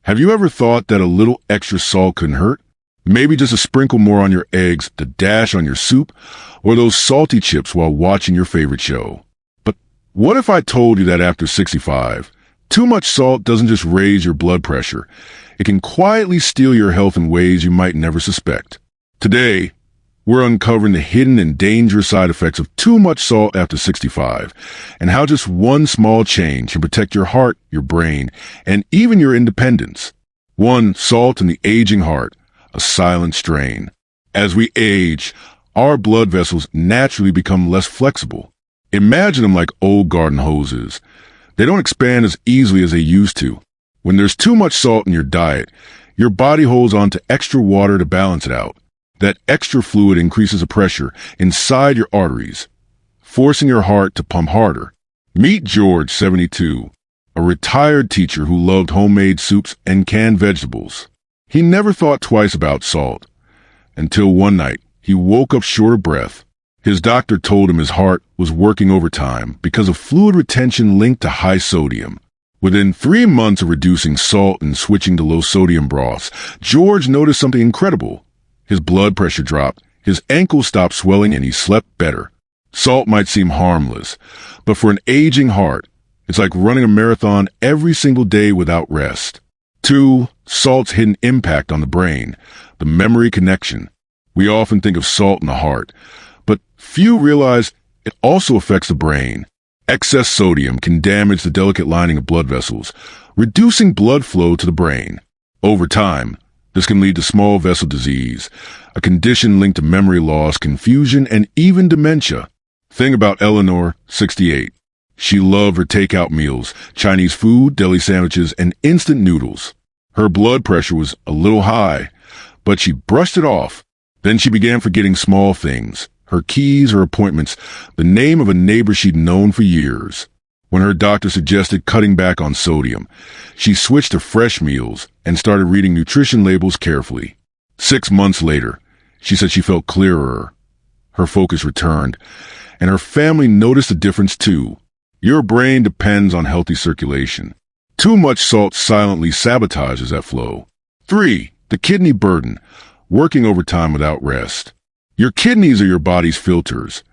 Have you ever thought that a little extra salt couldn't hurt? Maybe just a sprinkle more on your eggs, the dash on your soup, or those salty chips while watching your favorite show. But what if I told you that after 65, too much salt doesn't just raise your blood pressure, it can quietly steal your health in ways you might never suspect. Today, we're uncovering the hidden and dangerous side effects of too much salt after 65, and how just one small change can protect your heart, your brain, and even your independence. 1. Salt in the aging heart, a silent strain. As we age, our blood vessels naturally become less flexible. Imagine them like old garden hoses. They don't expand as easily as they used to. When there's too much salt in your diet, your body holds on to extra water to balance it out. That extra fluid increases the pressure inside your arteries, forcing your heart to pump harder. Meet George, 72, a retired teacher who loved homemade soups and canned vegetables. He never thought twice about salt, until one night he woke up short of breath. His doctor told him his heart was working overtime because of fluid retention linked to high sodium. Within 3 months of reducing salt and switching to low-sodium broths, George noticed something incredible. His blood pressure dropped, his ankles stopped swelling, and he slept better. Salt might seem harmless, but for an aging heart, it's like running a marathon every single day without rest. 2. Salt's hidden impact on the brain, the memory connection. We often think of salt in the heart, but few realize it also affects the brain. Excess sodium can damage the delicate lining of blood vessels, reducing blood flow to the brain. Over time, this can lead to small vessel disease, a condition linked to memory loss, confusion, and even dementia. Think about Eleanor, 68. She loved her takeout meals, Chinese food, deli sandwiches, and instant noodles. Her blood pressure was a little high, but she brushed it off. Then she began forgetting small things, her keys, her appointments, the name of a neighbor she'd known for years. When her doctor suggested cutting back on sodium, she switched to fresh meals and started reading nutrition labels carefully. 6 months later, she said she felt clearer. Her focus returned, and her family noticed a difference too. Your brain depends on healthy circulation. Too much salt silently sabotages that flow. 3. The kidney burden, working overtime without rest. Your kidneys are your body's filters.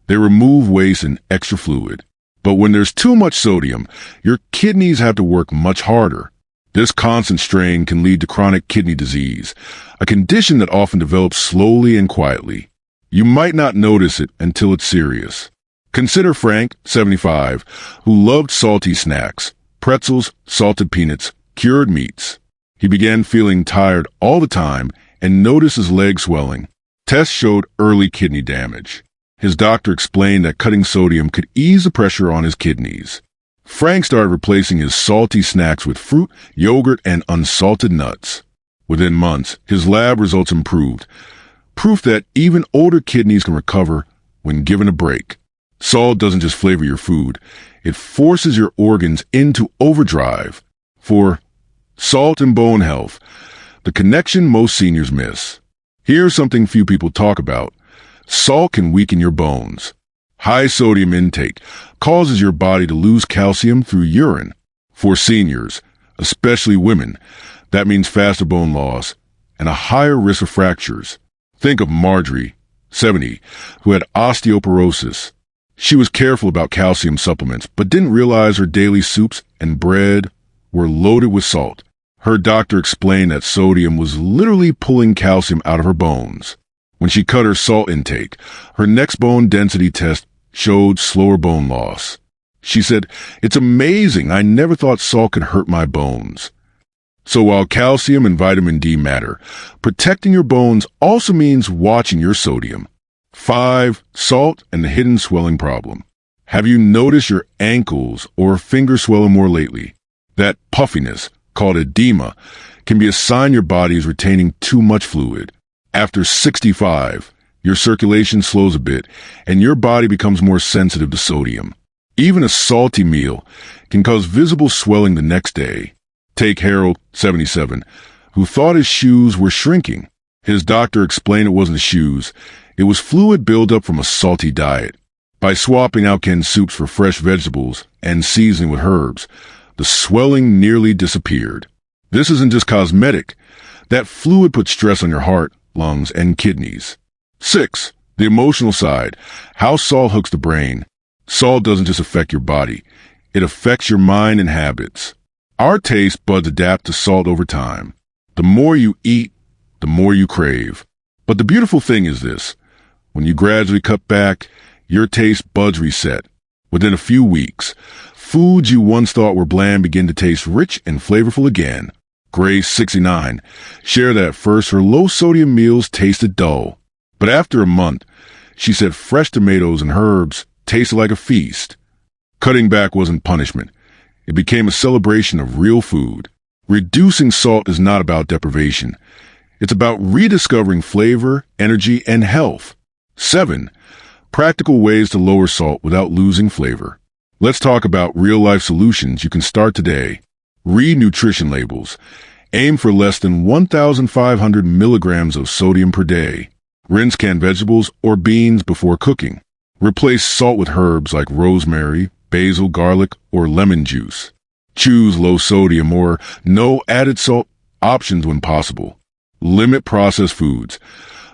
They remove waste and extra fluid. But when there's too much sodium, your kidneys have to work much harder. This constant strain can lead to chronic kidney disease, a condition that often develops slowly and quietly. You might not notice it until it's serious. Consider Frank, 75, who loved salty snacks, pretzels, salted peanuts, cured meats. He began feeling tired all the time and noticed his legs swelling. Tests showed early kidney damage. His doctor explained that cutting sodium could ease the pressure on his kidneys. Frank started replacing his salty snacks with fruit, yogurt, and unsalted nuts. Within months, his lab results improved, proof that even older kidneys can recover when given a break. Salt doesn't just flavor your food, it forces your organs into overdrive. 4. Salt and bone health, the connection most seniors miss. Here's something few people talk about. Salt can weaken your bones. High sodium intake causes your body to lose calcium through urine. For seniors, especially women, that means faster bone loss and a higher risk of fractures. Think of Marjorie, 70, who had osteoporosis. She was careful about calcium supplements, but didn't realize her daily soups and bread were loaded with salt. Her doctor explained that sodium was literally pulling calcium out of her bones. When she cut her salt intake, her next bone density test showed slower bone loss. She said, "It's amazing. I never thought salt could hurt my bones." So while calcium and vitamin D matter, protecting your bones also means watching your sodium. 5. Salt and the hidden swelling problem. Have you noticed your ankles or fingers swelling more lately? That puffiness, called edema, can be a sign your body is retaining too much fluid. After 65, your circulation slows a bit and your body becomes more sensitive to sodium. Even a salty meal can cause visible swelling the next day. Take Harold, 77, who thought his shoes were shrinking. His doctor explained it wasn't the shoes, it was fluid buildup from a salty diet. By swapping out canned soups for fresh vegetables and seasoning with herbs, the swelling nearly disappeared. This isn't just cosmetic. That fluid puts stress on your heart, lungs, and kidneys. 6. The emotional side. How salt hooks the brain. Salt doesn't just affect your body. It affects your mind and habits. Our taste buds adapt to salt over time. The more you eat, the more you crave. But the beautiful thing is this. When you gradually cut back, your taste buds reset. Within a few weeks, foods you once thought were bland begin to taste rich and flavorful again. Grace, 69, shared that at first her low-sodium meals tasted dull. But after a month, she said fresh tomatoes and herbs tasted like a feast. Cutting back wasn't punishment. It became a celebration of real food. Reducing salt is not about deprivation. It's about rediscovering flavor, energy, and health. 7. Practical ways to lower salt without losing flavor. Let's talk about real-life solutions you can start today. Read nutrition labels. Aim for less than 1,500 milligrams of sodium per day. Rinse canned vegetables or beans before cooking. Replace salt with herbs like rosemary, basil, garlic, or lemon juice. Choose low sodium or no added salt options when possible. Limit processed foods.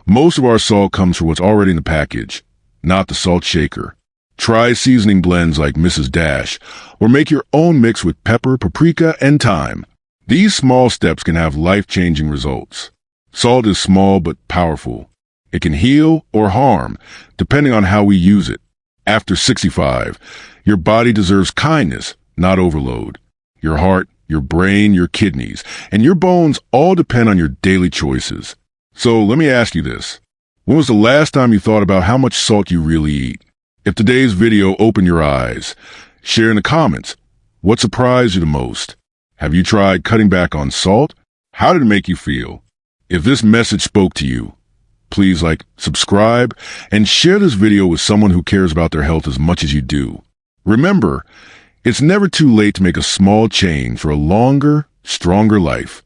Most of our salt comes from what's already in the package, not the salt shaker. Try seasoning blends like Mrs. Dash, or make your own mix with pepper, paprika, and thyme. These small steps can have life-changing results. Salt is small but powerful. It can heal or harm, depending on how we use it. After 65, your body deserves kindness, not overload. Your heart, your brain, your kidneys, and your bones all depend on your daily choices. So let me ask you this. When was the last time you thought about how much salt you really eat? If today's video opened your eyes, share in the comments. What surprised you the most? Have you tried cutting back on salt? How did it make you feel? If this message spoke to you, please subscribe, and share this video with someone who cares about their health as much as you do. Remember, it's never too late to make a small change for a longer, stronger life.